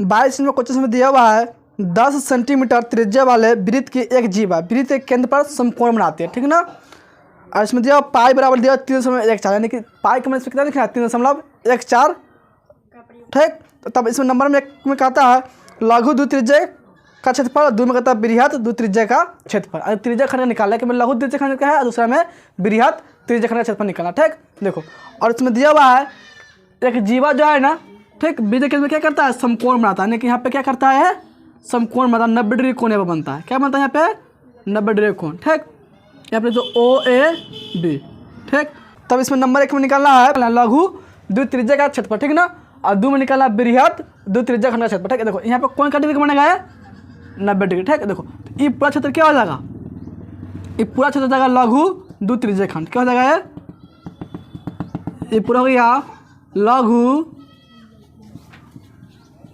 22 में क्वेश्चन में दिया हुआ है 10 सेंटीमीटर त्रिज्या वाले वृत्त की एक जीवा वृत्त के केंद्र पर समकोण बनाती है, ठीक है ना। और इसमें दिया पाई बराबर दिया 3.14, यानी कि पाई का मतलब कितना लिखना है 3.14, ठीक। तो तब इसमें नंबर में कहता है लघु द्वित्रिज्य का क्षेत्रफल, और 2 में कहता है बृहत द्वित्रिज्य का क्षेत्रफल। त्रिज्या खंड निकालना है कि लघु त्रिज्या खंड का है और दूसरा में बृहत त्रिज्या खंड का क्षेत्रफल निकालना, ठीक। देखो और इसमें दिया हुआ है एक जीवा जो है ना, ठीक, वृत्त के केंद्र में क्या करता है समकोण बनाता है, यानी कि यहाँ पे क्या करता है समकोण बनता है, 90 डिग्री कोण यहाँ पर बनता है। क्या बनता है यहाँ पे 90 डिग्री कोण, ठीक। यहाँ पे जो OAB, ठीक। तब इसमें नंबर 1 में निकालना है लघु द्वित्रिज्य का क्षेत्रफल, ठीक ना, और 2 में निकालना है बृहत द्वित्रिज्य खंड का क्षेत्रफल, ठीक है। देखो यहाँ पे कौन का डिग्री का बनेगा है 90 डिग्री, ठीक है। देखो ये पूरा क्षेत्र क्या हो जाएगा, ये पूरा क्षेत्र हो जाएगा लघु द्वित्रिज्य खंड, क्या हो जाएगा ये पूरा हो गया लघु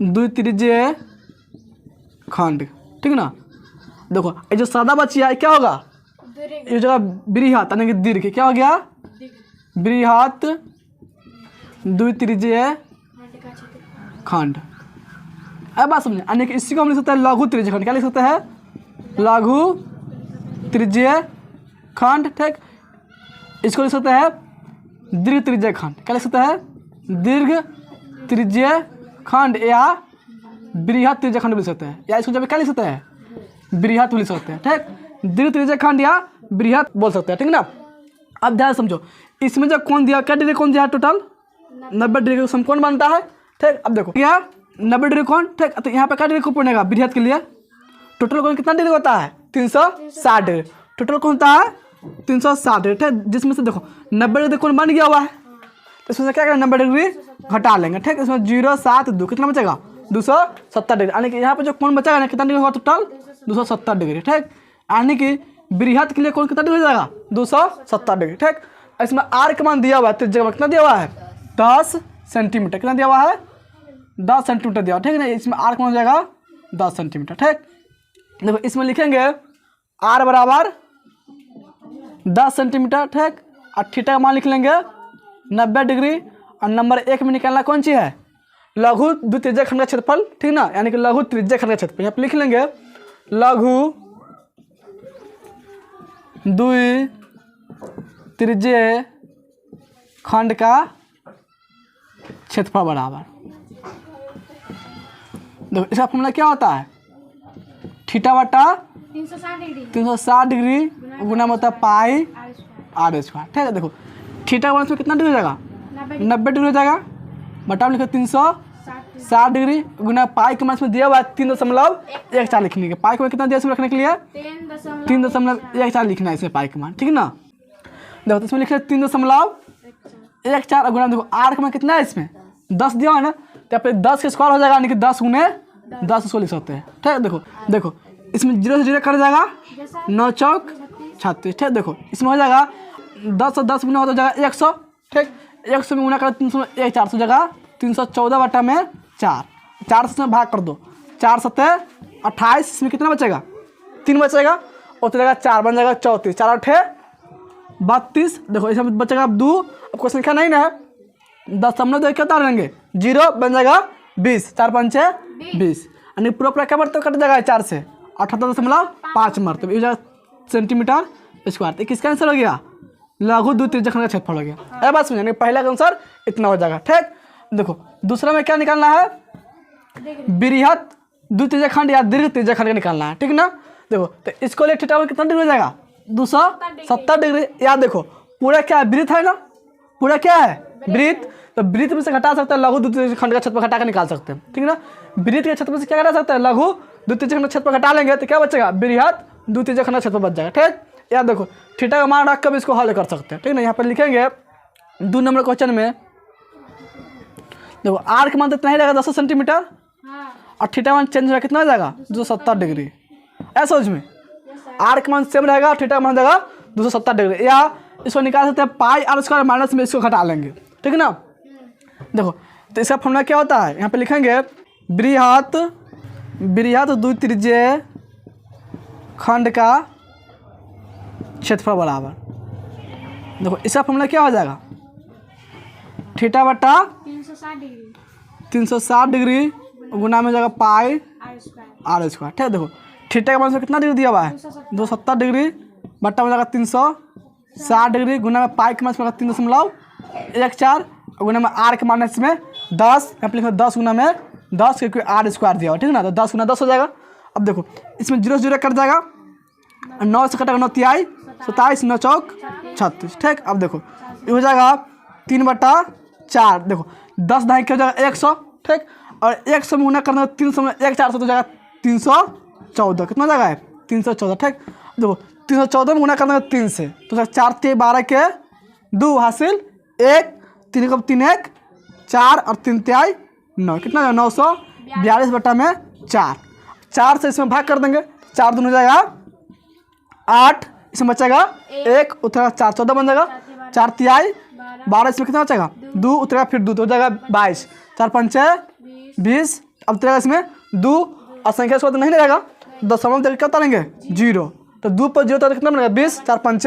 द्वित्रिज्य खंड, ठीक ना। देखो ये जो सादा बचिया क्या होगा, ये जगह बृहत यानी कि दीर्घ, क्या हो गया बृहत द्वित्रिज्य खंड। अब बात समझे, यानी कि इसी को हम लिख सकते हैं लघु त्रिज्य खंड। क्या लिख सकते हैं लघु त्रिज्य खंड, ठीक। इसको लिख सकते हैं दीर्घ त्रिज्य खंड। क्या लिख सकते हैं दीर्घ त्रिज्य खंड या बृहत त्रिज्य खंड भी लिख सकते हैं, या इसको जब क्या लिख सकते हैं बृहत भी लिख सकते हैं, ठीक। दीर्घ त्रिज्य खंड या बृहत बोल सकते हैं, ठीक ना। अब ध्यान समझो, इसमें जो कोण दिया क्या डिग्री कोण दिया टोटल 90 डिग्री का समकोण बनता है, ठीक। अब देखो क्या 90 डिग्री कोण, ठीक। तो यहाँ पे क्या डिग्री कोण बनेगा बृहत के लिए टोटल कोण कितना डिग्री होता है 360 डिग्री, टोटल कोण होता है 360 डिग्री, ठीक। जिसमें से देखो 90 डिग्री कोण बन गया हुआ है, तो इसमें से क्या करेंगे 90 डिग्री घटा लेंगे, ठीक। इसमें 0 7 2 कितना बचेगा 270 डिग्री, यानी कि यहाँ पे जो कोण बचेगा ना कितना डिग्री होगा टोटल 270 डिग्री, ठीक। यानी कि बृहत के लिए कोण कितना डिग्री हो जाएगा 270 डिग्री, ठीक। इसमें आर का मान दिया हुआ है, त्रिज्या का कितना दिया हुआ है 10 सेंटीमीटर, कितना दिया हुआ है 10 सेंटीमीटर दिया हुआ, ठीक है ना। इसमें आर का मान हो जाएगा 10 सेंटीमीटर, ठीक। देखो इसमें लिखेंगे आर बराबर 10 सेंटीमीटर, ठीक। और थीटा का मान लिख लेंगे 90 डिग्री, और नंबर 1 में निकालना कौन सी है लघु द्वित्रिज्य खंड का क्षेत्रफल, ठीक ना, यानी कि लघु त्रिज्य खंड का क्षेत्रफल। यहाँ पे लिख लेंगे लघु द्वित्रिज्य खंड का क्षेत्रफल बराबर, देखो इसका फॉर्मूला क्या होता है थीटा बटा 360 डिग्री गुना होता है पाई आर स्क्वायर, ठीक है। देखो थीटा का इसमें कितना डिग्री हो जाएगा 90 डिग्री हो जाएगा, बटा में लिखो 360 डिग्री गुना पाई के मान में दिया हुआ है 3.14 लिखने के, पाई के मान कितना दिया इसमें रखने के लिए 3.14 लिखना है इसमें पाई के मान, ठीक है ना। देखो तो इसमें लिखे 3.14 गुना, देखो आर का मान कितना है इसमें 10 दिया है ना, तो यहाँ पे 10 के स्क्वायर हो जाएगा, यानी कि 10 गुने 10 इसको लिख सकते हैं, ठीक है। देखो इसमें 0 से 0 कट जाएगा 9 चौक 36, ठीक। देखो इसमें हो जाएगा 10 और 10 गुना हो जाएगा 100, ठीक। 100 में गुना कर 301 400 जगह 314 बटा में 4 से भाग कर दो, 4 7 28, इसमें कितना बचेगा 3 बचेगा, और तो 4 बन जाएगा 34, 4 8 32। देखो इसमें बचेगा अब 2, अब क्वेश्चन क्या नहीं ना है 10 क्या उतार लेंगे 0 बन जाएगा 20, 4 5 20, यानी पूरा क्या मरतब कट जाएगा 4 से 78.5 मरतब, ये जाएगा सेंटीमीटर स्क्वायर। तो किसका आंसर हो गया लघु द्वित्रिज्य खंड का क्षेत्रफल हो गया। अरे बात समझे, पहला का आंसर इतना हो जाएगा, ठीक। देखो दूसरा में क्या निकालना है बृहत द्वित्रिज्य खंड या दीर्घ त्रिज्य खंड का निकालना है, ठीक ना। देखो तो इसको लिए थीटा में कितना डिग्री हो जाएगा 270 डिग्री। याद देखो पूरा क्या है वृत्त है ना, पूरा क्या है वृत्त, तो वृत्त में से घटा सकते हैं लघु द्वित्रिज्य खंड का क्षेत्रफल घटा कर निकाल सकते हैं, ठीक ना। वृत्त के क्षेत्रफल से क्या घटा सकते हैं लघु द्वित्रिज्य खंड का क्षेत्रफल घटा लेंगे तो क्या बचेगा बृहत द्वित्रिज्य खंड का क्षेत्रफल बच जाएगा, ठीक। याद देखो थीटा का मान रख कर भी इसको हल कर सकते हैं, ठीक ना। यहाँ पर लिखेंगे 2 नंबर क्वेश्चन में देखो आर का मान तो इतना ही रहेगा 10 सेंटीमीटर, और थीटा मान चेंज होगा कितना हो जाएगा 270 डिग्री, ऐसा उसमें आर का मान सेम रहेगा, थीटा का मान रहेगा 270 डिग्री, या इसको निकाल सकते हैं पाई आर स्क्वायर माइनस में इसको घटा लेंगे, ठीक है ना। देखो तो इसका फॉर्मूला क्या होता है, यहाँ पे लिखेंगे बृहत द्वित्रिज्य खंड का क्षेत्रफल बराबर, देखो इसका फॉर्मूला क्या हो जाएगा थीटा बटा 360 डिग्री गुना में हो जाएगा पाई आर स्क्वायर। ठीक है, देखो थीटा का मान से कितना डिग्री दिया हुआ है 270 डिग्री, बट्टा में जाएगा 360 डिग्री, गुना में पाई के मान से 3.14 और गुना में आर के मान है इसमें 10, यहाँ पे लिखो 10 गुना में 10 क्योंकि आर स्क्वायर दिया हुआ, ठीक है ना। तो 10 गुना 10 हो जाएगा। अब देखो इसमें 0 से 0 कट जाएगा, 9 से कटेगा 9 तिहाई 27, 9 चौक 36। ठीक, अब देखो ये हो जाएगा 3/4। देखो 10 दहाई क्या हो जाएगा 100। ठीक, और 100 में गुना करना 300 में 1 400 तो हो जाएगा 314। कितना हो जाएगा 314। ठीक, देखो 314 में गुना करना 3 से तो 4 3 12 के 2 हासिल 1, 3 कब 3 1 4 और 3 तिहाई 9। कितना हो जाएगा 942 बटा में 4 से इसमें भाग कर देंगे, 4 दूनी हो जाएगा 8, इसमें बचेगा 1 उतरेगा 4 14 बन जाएगा, 4 तिहाई 12, इसमें कितना बचेगा 2 उतरेगा फिर 2 तो हो जाएगा 22, 4 5 20। अब उतरेगा इसमें 2 और संख्या इसको तो नहीं रहेगा, दशमलव देकर क्या उतारेंगे 0, तो 2 पर 0 तो कितना बनेगा 20, 4 5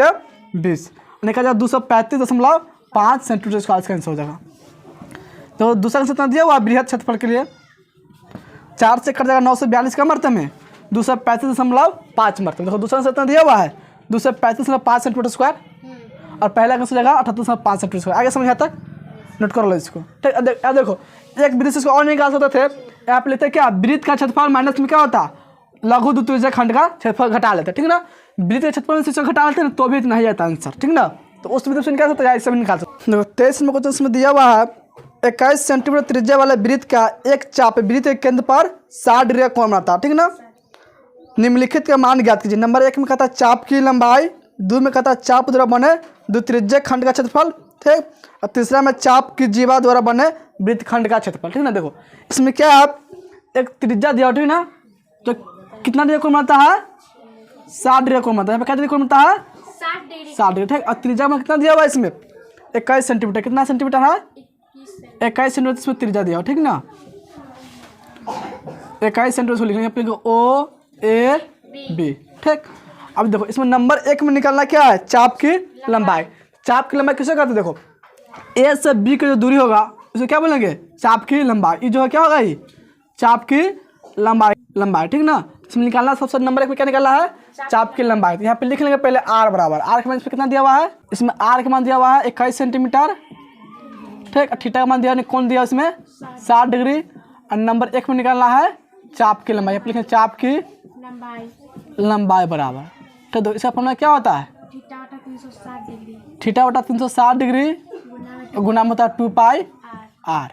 20 निकल जाएगा 235.5 सेंटीमीटर स्क्वायर का आंसर हो जाएगा। तो दूसरा आंसर कितना दिया हुआ बृहद क्षेत्रफल के लिए 4 से कट जाएगा 942 का मरते में 235.5 मरते में। देखो दूसरा आंसर कितना दिया हुआ है 235.5 सेंटीमीटर स्क्वायर और पहला आंसर हो जाएगा 78.5 सेंटीमीटर स्क्वायर। आगे समझ आता नोट कर लो इसको। ठीक, अब देखो एक वृत्त से इसको और निकाल सकते थे, यहाँ पे लेते क्या वृत्त का क्षेत्रफल माइनस में क्या होता लघु द्वितीय खंड का क्षेत्रफल घटा लेते, ठीक ना। वृत्त के क्षेत्रफल से घटा लेते ना तो भी नहीं आता आंसर, ठीक ना। तो उस वृत्त से निकाल सकते हैं, इससे भी निकाल सकते। देखो 23 में क्वेश्चन में दिया हुआ है 21 सेंटीमीटर त्रिज्या वाले वृत्त का एक चाप वृत्त के केंद्र पर 60 डिग्री का कोण बनाता है, ठीक ना। निम्नलिखित का मान ज्ञात कीजिए। नंबर 1 में कहता है चाप की लंबाई, 2 में कहता है चाप द्वारा बने द्वित्रिज्य खंड का क्षेत्रफल, ठीक। और तीसरा में चाप की जीवा द्वारा बने वृत्त खंड का क्षेत्रफल, ठीक ना। देखो इसमें क्या आप एक त्रिज्या दिया, ठीक ना, तो कितना डिग्री कोण बनता है 60 डिग्री कोण बनता है। यहाँ पे क्या डिग्री कोण बनता है 60 डिग्री, ठीक। और त्रिज्या में कितना दिया हुआ है इसमें 21 सेंटीमीटर, कितना सेंटीमीटर है 21 सेंटीमीटर इसमें त्रिज्या दिया, ठीक ना। 21 सेंटीमीटर लिखेंगे यहाँ पे O A B, ठीक। अब देखो इसमें नंबर 1 में निकालना क्या है चाप की लंबाई। चाप की लंबाई किसे कहते हैं, देखो A से B की जो दूरी होगा उसे क्या बोलेंगे चाप की लंबाई। ये जो है क्या होगा ये चाप की लंबाई, ठीक ना। इसमें निकालना सबसे नंबर 1 में क्या निकालना है चाप की लंबाई। तो यहाँ पे लिख लेंगे पहले R बराबर, R के मान इसमें कितना दिया हुआ है, इसमें R के मान दिया हुआ है 21 सेंटीमीटर, ठीक। थीटा का मान दिया कौन दिया इसमें 60 डिग्री। और नंबर 1 में निकालना है चाप की लंबाई, लिखें चाप की लंबाई बराबर, ठीक। तो इसका फॉर्मूला क्या होता है थीटा बटा 360 डिग्री गुना में होता है 2 पाई R,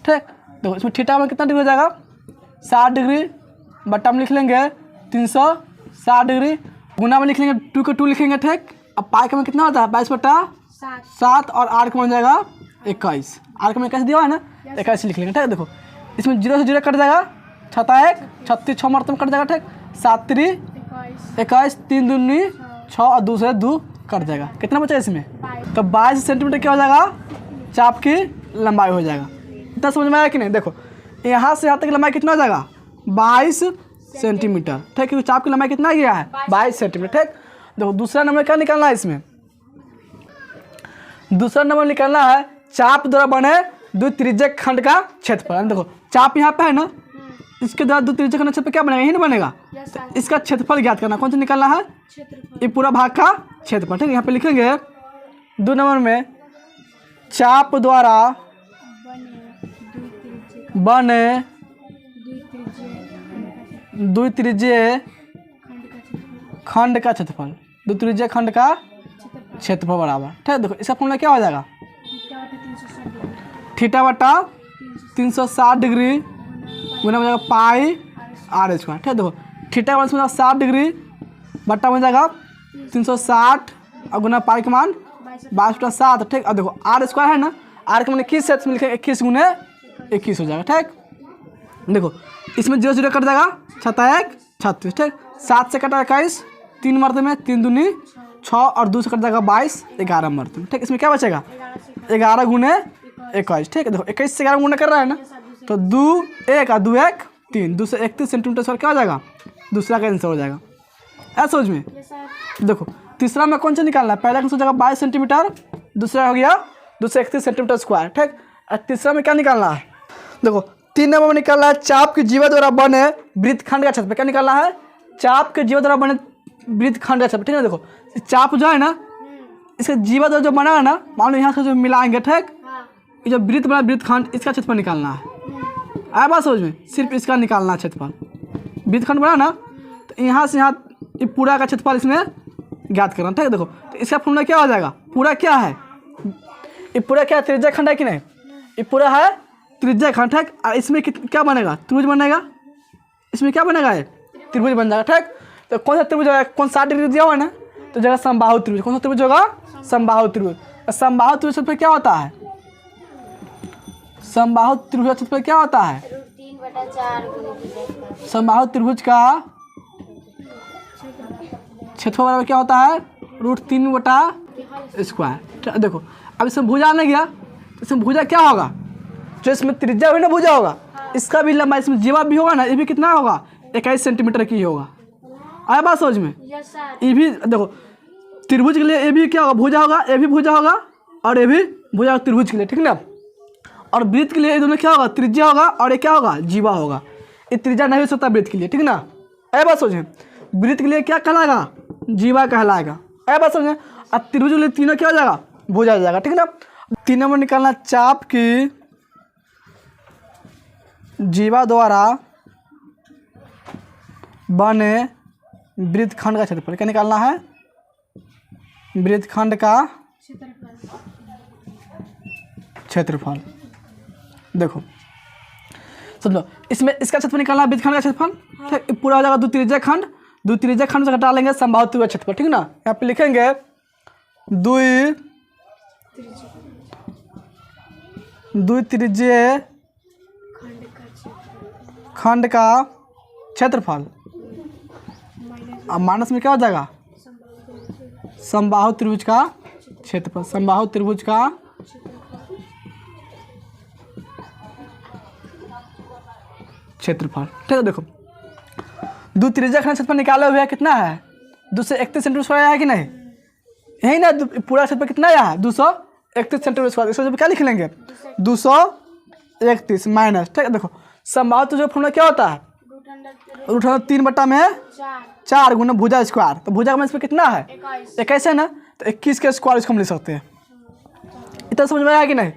ठीक। देखो इसमें थीटा में कितना डिग्री हो जाएगा 60 डिग्री, बट्टा में लिख लेंगे 360 डिग्री, गुना में लिख लेंगे 2 के 2 लिखेंगे, ठीक। अब पाई का में कितना होता है 22/7 और R का मान जाएगा 21, R का में 21 दिया हुआ है ना 21 लिख लेंगे, ठीक। देखो इसमें 0 से 0 कट जाएगा 6 36 6 मरतब कट जाएगा, ठीक। 7 3 21 3 दूनी 6 और 2 से 2 कट जाएगा, कितना बचा इसमें तो 22 सेंटीमीटर क्या हो जाएगा चाप की लंबाई हो जाएगा। इतना समझ में आया कि नहीं। देखो यहाँ से यहाँ तक लंबाई कितना हो जाएगा 22 सेंटीमीटर, ठीक। क्योंकि चाप की लंबाई कितना गया है 22 सेंटीमीटर, ठीक। देखो दूसरा नंबर क्या निकालना है इसमें, दूसरा नंबर निकालना है चाप द्वारा बने द्वित्रिज्य खंड का क्षेत्रफल। देखो चाप यहाँ पे है ना, इसके द्वारा द्वित्रिज्य खंड क्षेत्रफल क्या बनेगा यही नहीं बनेगा, तो इसका क्षेत्रफल ज्ञात करना। कौन सा निकालना है ये पूरा भाग का क्षेत्रफल, ठीक। यहाँ पे लिखेंगे 2 नंबर में चाप द्वारा बने द्वित्रिज्य खंड का क्षेत्रफल, द्वित्रिज्य खंड का क्षेत्रफल बराबर, ठीक। देखो इसका फॉर्मूला क्या हो जाएगा थीटा बटा 360 डिग्री गुना हो जाएगा पाई R स्क्वायर, ठीक। देखो थीटा मान से 60 डिग्री बट्टा हो जाएगा 360 और गुना पाई का मान 22/7, ठीक। और देखो R स्क्वायर है ना, R के मान 21 से इसमें लिखेंगे 21 गुने 21 हो जाएगा, ठीक। देखो इसमें 0 0 कट जाएगा 6 36, ठीक। 7 से कटा 21 3 मरते में 3 दूनी 6 और 2 से कट जाएगा 22 11 मरते में, ठीक। इसमें क्या बचेगा 11 गुने 21, ठीक है। देखो 21 से 11 गुना कर रहा है ना, तो 2 1 और 2 1 3 2 से 31 सेंटीमीटर स्क्वायर क्या हो जाएगा दूसरा का आंसर हो जाएगा। ऐसा समझ में। देखो तीसरा में कौन सा निकालना है, पहला आंसर हो जाएगा 22 सेंटीमीटर, दूसरा हो गया 231 सेंटीमीटर स्क्वायर, ठीक। और तीसरा में क्या निकालना है देखो 3 नंबर में निकालना है चाप की जीवा द्वारा बने वृत्तखंड का क्षेत्रफल। क्या निकालना है? चाप के जीवा द्वारा बने वृत्तखंड का क्षेत्रफल। ठीक है, देखो चाप जो है ना, इसका जीवा द्वारा जो बना है ना, मान लो यहाँ से जो मिलाएंगे, ठीक, ये जो वृत्त बना वृत्तखंड, इसका क्षेत्रफल निकालना है। आया बात समझ में? सिर्फ इसका निकालना है क्षेत्रफल। वृत्तखंड बना ना, तो यहाँ से यहाँ ये पूरा का क्षेत्रफल इसमें ज्ञात करना। ठीक है, देखो तो इसका फॉर्मूला क्या हो जाएगा? पूरा क्या है? ये पूरा क्या है? त्रिज्या खंड है कि नहीं? ये पूरा है त्रिज्या खंड। ठीक, और इसमें क्या बनेगा? त्रिभुज बनेगा। इसमें क्या बनेगा? ये त्रिभुज बन जाएगा। ठीक, तो कौन सा त्रिभुज होगा? कौन 60 डिग्री दिया हुआ है ना, तो जगह समबाहु त्रिभुज। कौन सा त्रिभुज होगा? समबाहु त्रिभुज। समबाहु त्रिभुज पर क्या होता है? समबाहु त्रिभुज पर क्या होता है? समबाहु त्रिभुज का क्षेत्रफल बराबर क्या होता है? √3/²। देखो अब इसमें भुजा आने गया, तो इसमें भुजा क्या होगा? जो इसमें त्रिज्या हुई ना, भुजा होगा, इसका भी लंबाई, इसमें जीवा भी होगा ना, ये भी कितना होगा? 21 सेंटीमीटर की होगा। आया बात समझ में? ये भी देखो त्रिभुज के लिए ये भी क्या होगा? भुजा होगा, ये भी भुजा होगा, और ये भी भुजा होगा त्रिभुज के लिए। ठीक ना? और वृत्त के लिए ये दोनों क्या होगा? त्रिज्या होगा, और ये क्या होगा? जीवा होगा। ये त्रिज्या नहीं हो सकता वृत्त के लिए। ठीक ना? आया बात समझे? वृत्त के लिए क्या कहलाएगा? जीवा कहलाएगा। आया बात समझे? अब त्रिभुज के लिए तीनों क्या हो जाएगा? भुजा हो जाएगा। ठीक ना? 3 नंबर निकालना चाप की जीवा द्वारा बने वृत्तखंड का क्षेत्रफल। क्या निकालना है? वृत्तखंड का क्षेत्रफल। देखो समझो, इसमें इसका क्षेत्रफल निकालना है, वृत्तखंड का क्षेत्रफल। ठीक, पूरा हो जाएगा द्वित्रिज्या खंड। द्वित्रिज्या खंड से घटा लेंगे समबाहु त्रिभुज क्षेत्रफल। ठीक ना? यहाँ पे लिखेंगे द्वित्रिज्य खंड का क्षेत्रफल, अब माइनस में क्या हो जाएगा? समबाहु त्रिभुज का क्षेत्रफल। समबाहु त्रिभुज का क्षेत्रफल। ठीक है, देखो द्वित्रिज्या खंड क्षेत्रफल निकाले हुए कितना है? 231 सेंटीमीटर आया है कि नहीं? यही ना पूरा क्षेत्रफल कितना आया है? 231 सेंटीमीटर। इसको जब क्या लिख लेंगे? 231 माइनस। ठीक है, देखो समबाहु त्रिभुज का फॉर्मूला क्या होता है? √3/4 गुना भुजा स्क्वायर। तो भुजा में इसमें कितना है? 21 है ना, तो 21 के स्क्वायर इसको हम लिख सकते हैं। इतना समझ में आया कि नहीं?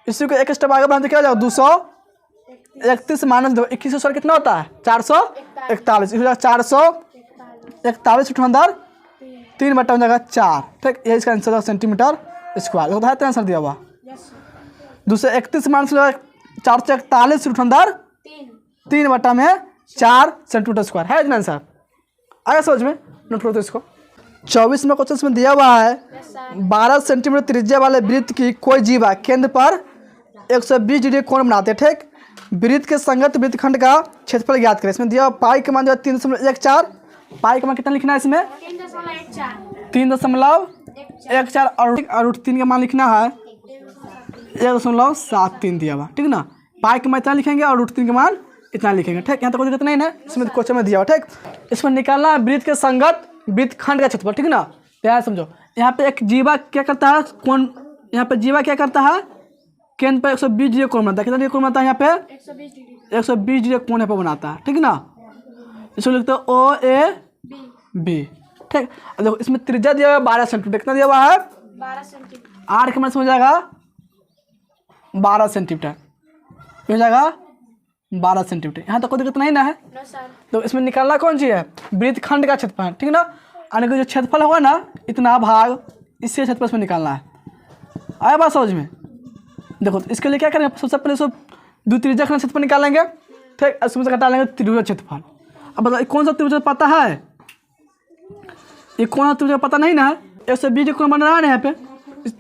इसी को एक स्टेप आगे बढ़ाते क्या हो जाएगा? 231 माइनस 21 का स्क्वायर कितना होता है? 441। 441 3/4। ठीक, ये इसका आंसर सेंटीमीटर स्क्वायर होता है। आंसर दिया हुआ 231 माइनस 441 3/4 सेंटीमीटर स्क्वायर है ना आंसर। आया समझ में? नोट करो तो इसको। 24 में क्वेश्चन में दिया हुआ है 12 सेंटीमीटर त्रिज्या वाले वृत्त की कोई जीवा केंद्र पर 120 डिग्री कोण बनाते हैं। ठीक, वृत्त के संगत वृत्तखंड का क्षेत्रफल ज्ञात करें। इसमें दिया पाई का मान जो 3.14। पाई का मान कितना लिखना है इसमें? 3.14 और √3 का मान लिखना है 1.73 दिया हुआ। ठीक ना? पाई का मान इतना लिखेंगे और √3 का मान इतना लिखेंगे। ठीक, यहाँ तक कोई दिक्कत नहीं है, इसमें क्वेश्चन में दिया हुआ। ठीक, इसमें निकालना है वृत्त के संगत वृत्तखंड का क्षेत्रफल। ठीक ना? ध्यान समझो, यहाँ पे एक जीवा क्या करता है? कौन यहाँ पे जीवा क्या करता है? केंद्र पर 120 डिग्री कोण बनाता है। कितना डिग्री कोण बनाता है? यहाँ पे 120 डिग्री कोण यहाँ पे बनाता है। ठीक ना? इसको लिखते हैं OAB। ठीक, देखो इसमें त्रिज्या दिया हुआ है 12 सेंटीमीटर। कितना दिया हुआ है? 12 सेंटीमीटर। आर के मान हो जाएगा 12 सेंटीमीटर, हो जाएगा 12 सेंटीमीटर। यहाँ तक कोई दिक्कत नहीं ना है? तो इसमें निकालना कौन सी है? वृत्तखंड का क्षेत्रफल। ठीक ना? यानी कि जो क्षेत्रफल होगा ना, इतना भाग इससे क्षेत्रफल इसमें निकालना है। आया बात समझ में? देखो इसके लिए क्या करेंगे? सबसे पहले सब द्वित्रिज्या खंड क्षेत्रफल निकालेंगे। ठीक, उसमें से घटा लेंगे त्रिभुज क्षेत्रफल। अब बताओ कौन सा त्रिभुज पता है? ये कौन सा त्रिभुज पता नहीं ना है? 120 कोण बन रहा है ना यहाँ पे,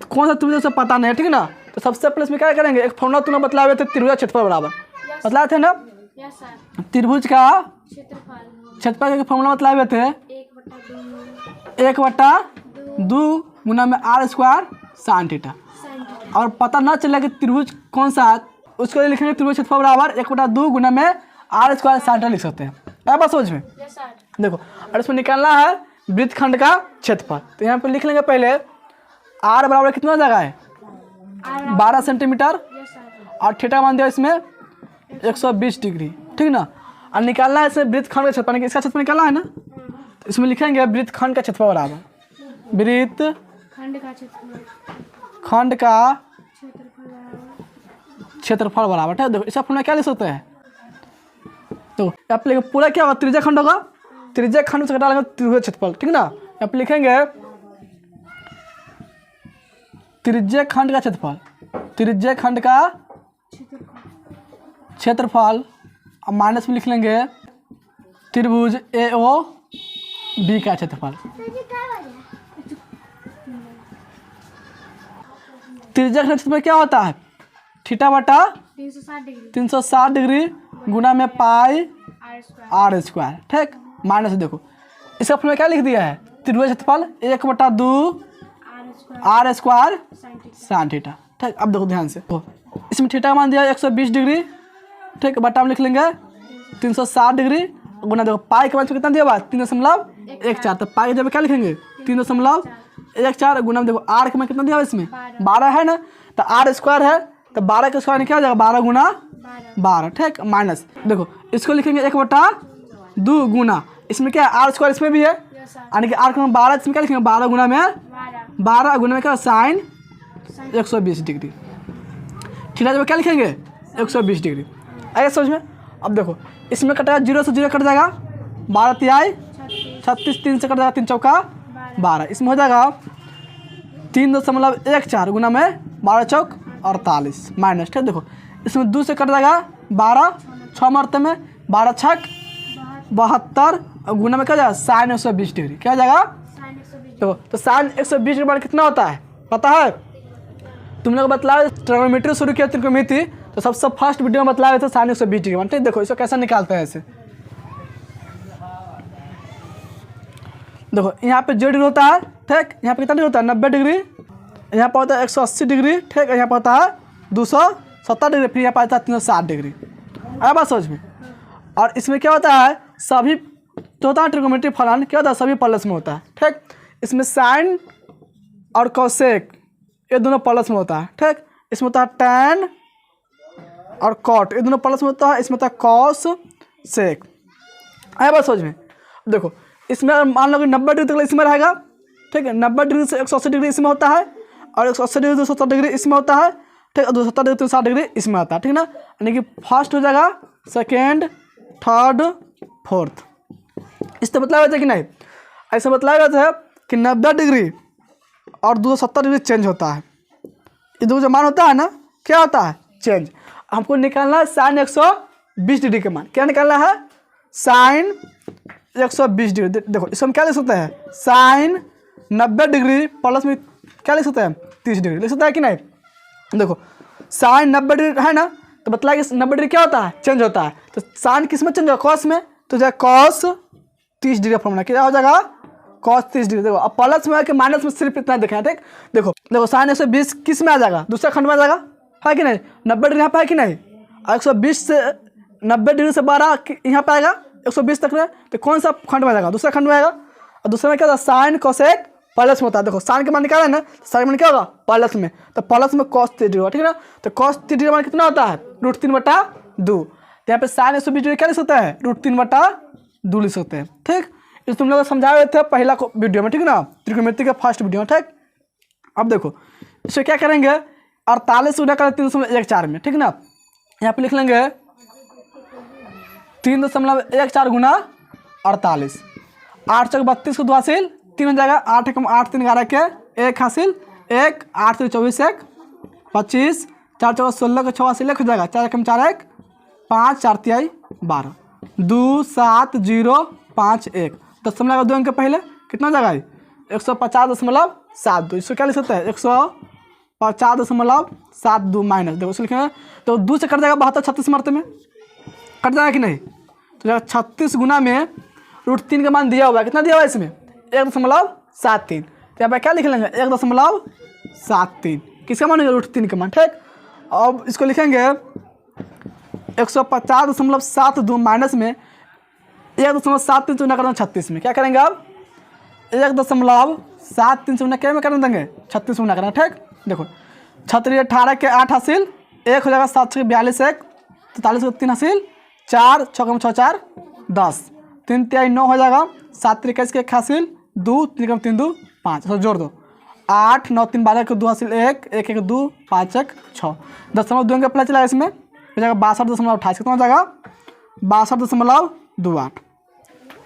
कौन सा त्रिभुज से पता नहीं है। ठीक ना? तो सबसे पहले इसमें क्या करेंगे? एक फॉर्मूला तुमने बतलाए हुए थे त्रिभुज क्षेत्रफल बराबर, बतलाए थे ना? त्रिभुज का क्षेत्रफल का फॉर्मूला बतलाए हुए थे 1/2 गुना में r² sin थीटा। और पता ना चले कि त्रिभुज कौन सा है, उसको लिखेंगे त्रिभुज क्षेत्रफल बराबर 1/2 गुना में r² sin थीटा लिख सकते हैं। क्या बात समझ में? देखो और इसमें निकालना है वृत्तखंड का क्षेत्रफल। तो यहाँ पे लिख लेंगे पहले r बराबर कितना जगह है? 12 सेंटीमीटर और थीटा मान दिया इसमें 120 डिग्री, ठीक ना। और निकालना है इसमें वृत्तखंड का क्षेत्रफल, इसका क्षेत्रफल निकालना है ना, तो इसमें लिखेंगे वृत्तखंड का क्षेत्रफल बराबर वृत्तखंड का क्षेत्रफल बराबर, ठीक है। देखो इसका फॉर्मूला क्या लिख सकते हैं, तो यहाँ पे पूरा क्या होगा, त्रिज्या खंड होगा, त्रिज्या खंड से घटा लेंगे त्रिभुज क्षेत्रफल, ठीक ना। यहाँ पे लिखेंगे त्रिज्या खंड का क्षेत्रफल, त्रिज्या खंड का क्षेत्रफल, और माइनस में लिख लेंगे त्रिभुज AOB का क्षेत्रफल। त्रिज्या खंड क्षेत्रफल क्या होता है, थीटा बटा 360 डिग्री गुना में पाई R स्क्वायर, ठीक। माइनस देखो इसका फॉर्मूला क्या लिख दिया है, त्रिभुज क्षेत्रफल 1/2 R स्क्वायर साइन थीटा, ठीक। अब देखो ध्यान से, तो इसमें थीटा का मान दिया 120 डिग्री, ठीक। बटा में लिख लेंगे 360 डिग्री गुना, देखो पाई के मान कितना दिया हुआ 3.14, तो पाई जब क्या लिखेंगे 3.14 गुना में देखो R के मान कितना दिया हुआ इसमें 12 है ना, तो R स्क्वायर है, तो 12 के स्क्वायर क्या हो जाएगा 12 गुना 12, ठीक। माइनस देखो इसको लिखेंगे 1/2 गुना, इसमें क्या है R स्क्वायर इसमें भी है, यानी कि R का 12, इसमें क्या लिखेंगे 12 गुना में 12 गुना में क्या साइन 120 डिग्री, थीटा जब क्या लिखेंगे 120 डिग्री, आइए समझ में। अब देखो इसमें कटेगा 0 से 0 कट जाएगा, 12 तिहाई 36, 3 से कट जाएगा 3 चौका 12, इसमें हो जाएगा 3.14 गुना में 12 चौक 48 माइनस, ठीक। देखो इसमें 2 से कट जाएगा 12, 6 मरते में 12 छक 72 गुना में क्या जाएगा साइन 120 डिग्री, क्या जाएगा तो साइन 120 डिग्री कितना होता है पता है, तुम लोग बतलाओ ट्रिग्नोमेट्री शुरू किया त्रिकोणमिति, तो सबसे फर्स्ट वीडियो में बतलाए थे साइन 120 डिग्री, ठीक। देखो इसको कैसे निकालते हैं ऐसे, देखो यहाँ पे 0 डिग्री होता है, ठीक। यहाँ पे कितना डिग्री होता है 90 डिग्री, यहाँ पर होता है 180 डिग्री, ठीक। यहाँ पर होता है 270 डिग्री, फिर यहाँ पर आता है 360 डिग्री, आया बात समझ में। और इसमें क्या होता है सभी तो होता है ट्रिग्नोमेट्री फलन क्या होता है सभी प्लस में होता है, ठीक। इसमें साइन और कोसेक ये दोनों प्लस में होता है, ठीक। इसमें होता है टैन और कॉट ये दोनों प्लस में होता है, इसमें होता है कॉस सेक, आया बात समझ में। देखो इसमें मान लो कि 90 डिग्री तक इसमें रहेगा, ठीक है, 90 डिग्री से 180 डिग्री इसमें होता है, और 180 डिग्री 270 डिग्री इसमें होता है, ठीक। 270 डिग्री 360 डिग्री इसमें आता है, ठीक ना। यानी कि फर्स्ट हो जाएगा सेकेंड थर्ड फोर्थ, इससे बतलाया जाता है कि नहीं, ऐसे बतलाया जाता है कि 90 डिग्री और 270 डिग्री चेंज होता है, ये दो जो मान होता है ना क्या होता है चेंज। हमको निकालना है साइन 120 डिग्री के मान, क्या निकालना है साइन 120 डिग्री। देखो इसको हम क्या लिख सकते हैं साइन 90 डिग्री प्लस में क्या लिख सकते हैं 30 डिग्री लिख सकते हैं कि नहीं। देखो साइन 90 डिग्री है ना, तो बतलाइए 90 डिग्री क्या होता है चेंज होता है, तो साइन किस में चेंज होगा कॉस में, तो जाए कॉस 30 डिग्री फॉर्मूला क्या हो जाएगा कॉस 30 डिग्री। देखो अब प्लस में आके माइनस में सिर्फ इतना देखें, ठीक। देखो देखो साइन 120 किस में आ जाएगा दूसरे खंड में आ जाएगा, है कि नहीं 90 डिग्री यहाँ पे है कि नहीं, 120 से 90 डिग्री से 12 यहाँ पे आएगा 120 तक में, तो कौन सा खंड में आ जाएगा दूसरा खंड में आएगा, और दूसरे में क्या होता है साइन कोसेक प्लस में होता है। देखो साइन के मान निकाला है ना, साइन मान क्या होगा प्लस में, तो प्लस में कॉस 30 डिग्री होगा, ठीक है ना। तो कॉस 30 डिग्री मान कितना होता है √3/2, तो यहाँ पे साइन 120 डिग्री क्या लिख सकता है √3/2 लिख सकते हैं, ठीक। इस तुम लोग समझाए थे पहला वीडियो में, ठीक है ना, त्रिकोणमिति के फर्स्ट वीडियो में, ठीक। अब देखो इसे क्या करेंगे 48 गुना कर 3.14 में, ठीक ना। यहाँ पे लिख लेंगे 3.14 गुना 48, 8 चौक 32 को 2 हासिल 3 हो जाएगा, 8 एकम 8 3 11 के 1 हासिल 1 8 3 24 1 25 4 चौक 16 को 6 हासिल 1 हो जाएगा, 4 एकम 4 1 5 4 तिहाई 12 2 7 0 5 1 दशमलव 2 अंक पहले कितना हो जाएगा 150.72, इसको क्या लिख सकते हैं 150.72 माइनस, देखो इसको लिखेंगे तो 2 से कट जाएगा 72 36 मरते में कट जाएगा कि नहीं, तो 36 गुना में √3 का मान दिया हुआ है, कितना दिया हुआ है इसमें 1.73, तो यहाँ पर क्या लिख लेंगे 1.73 किसका मान होगा √3 का मान, ठीक। अब इसको लिखेंगे 150.72 माइनस में 1.73 से गुना करना 36 में, क्या करेंगे अब 1.73 से गुना क्या में कर देंगे 36 गुना करना, ठीक। देखो 36 18 के 8 हासिल 1 हो जाएगा 7 42 1 43 को 3 हासिल 4, 6 कम 6 4 10, 3 तिहाई 9 हो जाएगा, 7 3 21 के 1 हासिल 2, 3 कम 3 2 5, तो जोड़ दो 8 9 3 12 को 2 हासिल 1, 1 1 2 5 1 6, 10.2 का प्लस चला इसमें हो जाएगा 62.28, कितना हो जाएगा 62.28।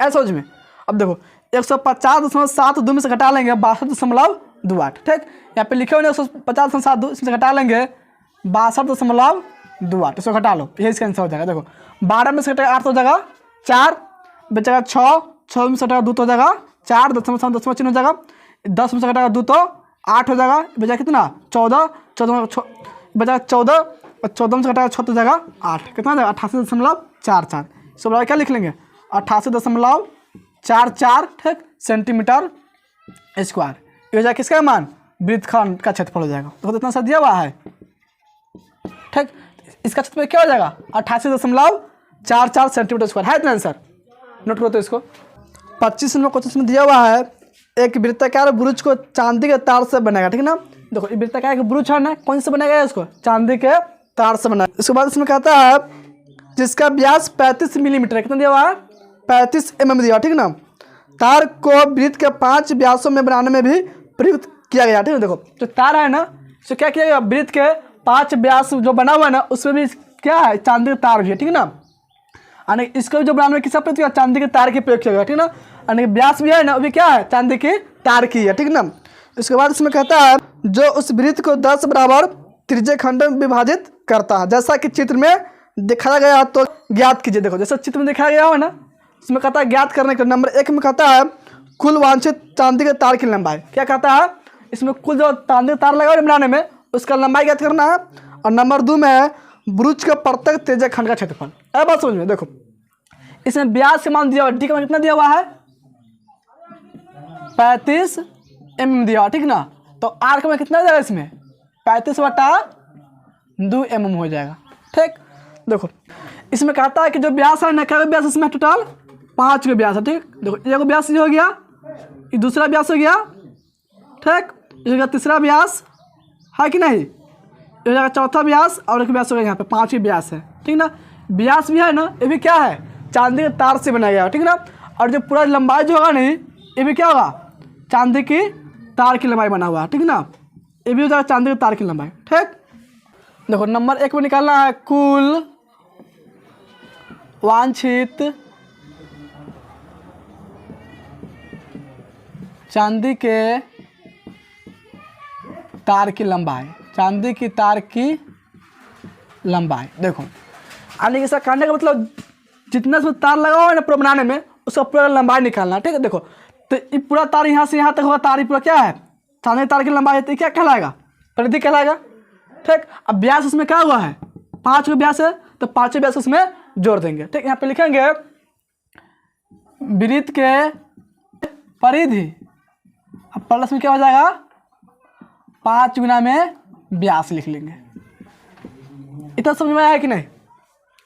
ऐसा समझ में। अब देखो 150.72 में से घटा लेंगे 62.28, ठीक। यहाँ पे लिखे हुए 150.72 इसमें से घटा लेंगे 62.28, इसको घटा लो, यही इसका आंसर हो जाएगा। देखो 12 में से घटेगा 8 हो जाएगा 4, बचेगा 6 में से घटेगा 2 तो हो जाएगा 4, 10.7 चिन्ह हो जाएगा, 10 में से घटेगा 2 तो 8 हो जाएगा, बचा कितना 14, 14 बचा 14 और 14 में से घटेगा 6 तो हो जाएगा 8, कितना हो जाएगा 88.44। इसको बराबर क्या लिख लेंगे 88.44, ठीक, सेंटीमीटर स्क्वायर। ये हो जाएगा किसका मान, वृत्तखंड का क्षेत्रफल हो जाएगा। तो इतना सा दिया हुआ है, ठीक। इसका क्षेत्रफल क्या हो जाएगा 88.44 सेंटीमीटर स्क्वायर है, इतना आंसर नोट करो। तो इसको 25 नंबर क्वेश्चन में दिया हुआ है, एक वृत्ताकार ब्रुज को चांदी के तार से बनाएगा, ठीक है ना। देखो ये वृत्ताकार का ब्रुज है ना, कौन से बनाएगा इसको, चांदी के तार से बनाएगा। इसके बाद इसमें कहता है जिसका व्यास 35 मिलीमीटर है, कितना दिया हुआ है 35 mm दिया, ठीक ना। तार को वृत्त के 5 व्यासों में बनाने में भी प्रयुक्त किया गया, ठीक है। देखो जो तार है ना, तो क्या किया गया, वृत्त के 5 व्यास जो बना हुआ है ना, उसमें भी क्या है चांदी का तार भी है, ठीक है ना। यानी इसको जो बनाने में किसका प्रयोग किया, चांदी के तार के प्रयोग किया गया, ठीक ना। यानी व्यास भी है ना, अभी क्या है चांदी के तार की है, ठीक ना। इसके बाद इसमें कहता है जो उस वृत्त को 10 बराबर त्रिज्य खंड में विभाजित करता है, जैसा कि चित्र में दिखाया गया, तो ज्ञात कीजिए। देखो जैसा चित्र में दिखाया गया हो ना, इसमें कहता है ज्ञात करने का। नंबर 1 में कहता है कुल वांछित चांदी के तार की लंबाई, क्या कहता है इसमें कुल जो चांदी का तार लगा हुआ बनाने में उसका लंबाई ज्ञात करना है। और नंबर 2 में है ब्रुज के प्रत्येक त्रिज्य खंड का क्षेत्रफल। अब बात समझ में, देखो इसमें व्यास का मान दिया हुआ, डी का मान कितना दिया हुआ है 35 mm दिया, ठीक ना। तो आर का मान कितना हो जाएगा इसमें 35/2 mm हो जाएगा, ठीक। देखो इसमें कहता है कि जो व्यास है ना, क्या व्यास इसमें टोटल 5 के व्यास है, ठीक। देखो एक व्यास ये हो गया, ये दूसरा व्यास हो गया, ठीक। ये तीसरा व्यास है कि नहीं, ये हो चौथा व्यास, और एक व्यास हो गया यहाँ पे 5 व्यास है, ठीक ना। व्यास भी है ना, ये भी क्या है चांदी के तार से बनाया गया, ठीक ना। और जो पूरा लंबाई जो होगा नहीं, ये भी क्या होगा चांदी की तार की लंबाई बना हुआ है, ठीक ना। ये भी हो जाएगा चांदी के तार की लंबाई, ठीक। देखो नंबर 1 में निकालना है कुल वांछित चांदी के तार की लंबाई, चांदी की तार की लंबाई। देखो यानी ऐसा करने का मतलब जितना इसमें तार लगा हुआ है ना पूरा बनाने में, उसका पूरा लंबाई निकालना, ठीक है। देखो तो ये पूरा तार यहाँ से यहाँ तक होगा, तार पूरा क्या है चांदी तार की लंबाई है, तो क्या कहलाएगा परिधि कहलाएगा, ठीक। अब व्यास उसमें क्या हुआ है 5 का व्यास है, तो 5 व्यास उसमें जोड़ देंगे, ठीक। यहाँ पे लिखेंगे वृत्त के परिधि, अब प्लस में क्या हो जाएगा 5 गुना में व्यास लिख लेंगे। इतना समझ में आया कि नहीं।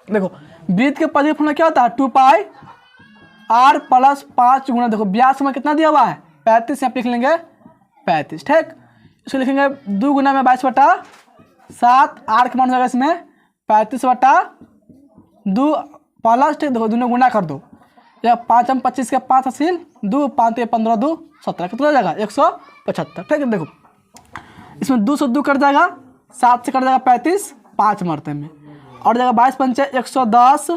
देखो वृत्त के परिधि फॉर्मूला क्या होता है 2πr + 5 गुना, देखो व्यास में कितना दिया हुआ है 35, यहाँ पे लिख लेंगे 35, ठीक। इसको लिखेंगे 2 गुना में 22/7, आर का मान हो जाएगा इसमें 35/2 प्लस, ठीक। देखो दोनों गुना कर दो, या 5 हम 25 के 5 हासिल 2, 5 15 2 17, कितना हो जाएगा 175, ठीक है। देखो इसमें 2 से 2 कट जाएगा, 7 से कट जाएगा 35, 5 मरते में, और जाएगा 22 पंचे 110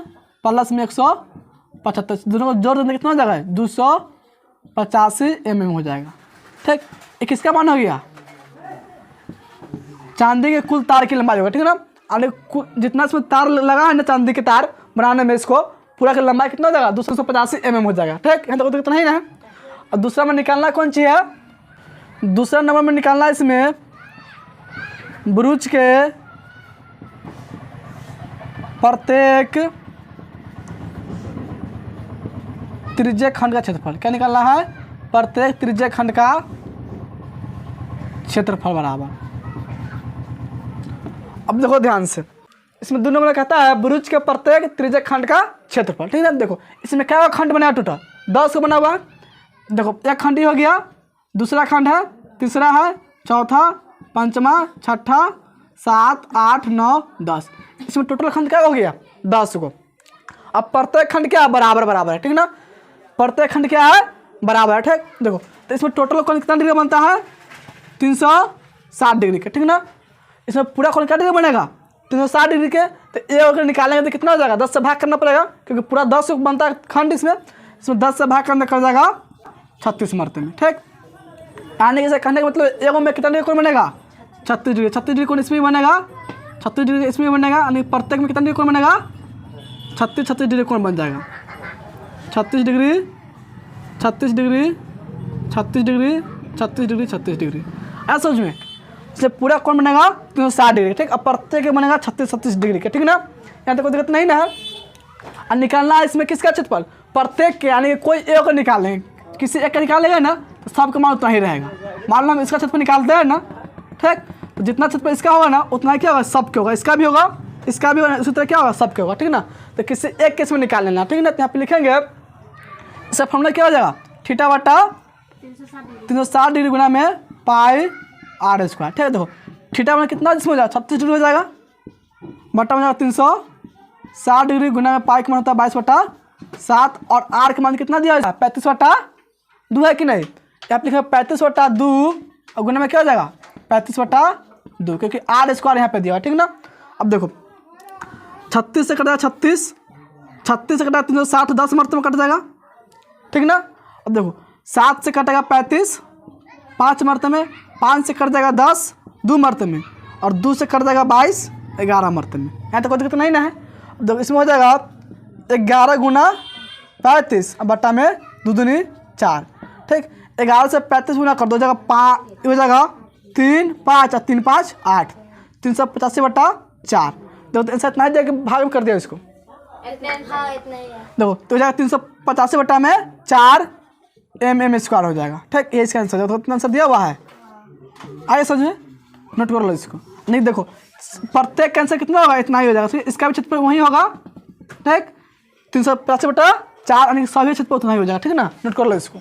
प्लस में 175, दोनों को जोड़ देने कितना हो जाएगा 285 mm हो जाएगा, ठीक। ये किसका मान हो गया चांदी के कुल तार की लंबाई होगा, ठीक है ना। और जितना इसमें तार लगा है ना चांदी के तार बनाने में, इसको पूरा की लंबाई कितना हो जाएगा 285 mm हो जाएगा, ठीक। यहाँ तक तो कितना ही ना। और दूसरा में निकालना कौन सी है, दूसरा नंबर में निकालना इसमें ब्रुज के प्रत्येक त्रिज्य खंड का क्षेत्रफल। क्या निकालना है प्रत्येक त्रिज्य खंड का क्षेत्रफल बराबर। अब देखो ध्यान से, इसमें दोनों में कहता है ब्रुज के प्रत्येक त्रिज्य खंड का क्षेत्रफल, ठीक है। देखो इसमें क्या खंड बना टोटल 10 को बना हुआ। देखो एक खंड ही हो गया, दूसरा खंड है, तीसरा है, चौथा, 5वां, 6ठा, 7 8 9 10। इसमें टोटल खंड क्या हो गया 10 को। अब प्रत्येक खंड क्या है बराबर बराबर है, ठीक ना, प्रत्येक खंड क्या है बराबर है, ठीक। देखो तो इसमें टोटल कोण कितना डिग्री बनता है 360 डिग्री का, ठीक ना। इसमें पूरा कोण क्या डिग्री बनेगा 360 डिग्री के। तो ये अगर निकालेंगे तो कितना हो जाएगा 10 से भाग करना पड़ेगा, क्योंकि पूरा 10 बनता है खंड, इसमें 10 से भाग करना कर जाएगा 36 मरते में, ठीक। आने के कहने का मतलब एगो में कितना डिग्री कोण बनेगा 36 डिग्री। 36 डिग्री कोण इसमें बनेगा, 36 डिग्री इसमें बनेगा, यानी प्रत्येक में कितना डिग्री कोण बनेगा 36 डिग्री कोण बन जाएगा। 36 degree 36 degree 36 degree 36 degree 36 degree, ऐसा समझ में। इसलिए पूरा कोण बनेगा 360 डिग्री, ठीक। अब प्रत्येक बनेगा 36 डिग्री का, ठीक ना। यहाँ तक कोई दिक्कत नहीं ना है। और निकालना है इसमें किसका क्षेत्रफल प्रत्येक के, यानी कोई एक को निकाल लेंगे, किसी एक का निकालेगा ना तो सबका मान उतना ही रहेगा। मान लो हम इसका क्षेत्रफल निकालते हैं ना, ठीक, तो जितना क्षेत्रफल इसका होगा ना उतना ही क्या होगा सबके होगा, इसका भी होगा इसका भी होगा, उसी तरह क्या होगा सबके होगा, ठीक ना। तो किसी एक केस में निकाल लेना, ठीक ना। तो यहाँ पे लिखेंगे इसका फॉर्मूला क्या हो जाएगा थीटा बटा 360 डिग्री गुना में पाई r स्क्वायर, ठीक है। देखो थीटा में कितना जिसमें हो जाएगा 36 डिग्री हो जाएगा, बटा हो जाएगा 360 डिग्री गुना में पाई का मान होता है 22/7, और r का मान कितना दिया है 35/2 है कि नहीं। यहाँ पे लिखा 35/2 और गुना में क्या हो जाएगा 35/2, क्योंकि r स्क्वायर यहाँ पे दिया है, ठीक ना। अब देखो 36 से कटेगा 36 से कटेगा 360 10 मरते में कट जाएगा, ठीक ना। अब देखो 7 से कटेगा 35 5 मरते में, 5 से कट जाएगा 10 2 मरते में, और 2 से कट जाएगा 22 11 मरते में। यहाँ तो कोई दिक्कत नहीं ना है। अब देखो इसमें हो जाएगा 11 गुना 35 बटा में 2 दूनी 4, ठीक। 11 से 35 गुना कर दो जाएगा 5 हो जाएगा 3 5 और 3 5 8 385/4। देखो तो ऐसा इतना ही देके भाग में कर दिया इसको, देखो तो हो जाएगा 385 बटा में 4 mm स्क्वायर हो जाएगा, ठीक। ये इसका आंसर है, तो इतना आंसर दिया हुआ है। आइए समझे, नोट कर लो इसको। नहीं देखो प्रत्येक का आंसर कितना होगा इतना ही हो जाएगा, तो इसका भी क्षेत्रफल वही होगा, ठीक। 385/4 यानी सभी क्षेत्रफल उतना ही हो जाएगा, ठीक है ना। नोट कर लो इसको।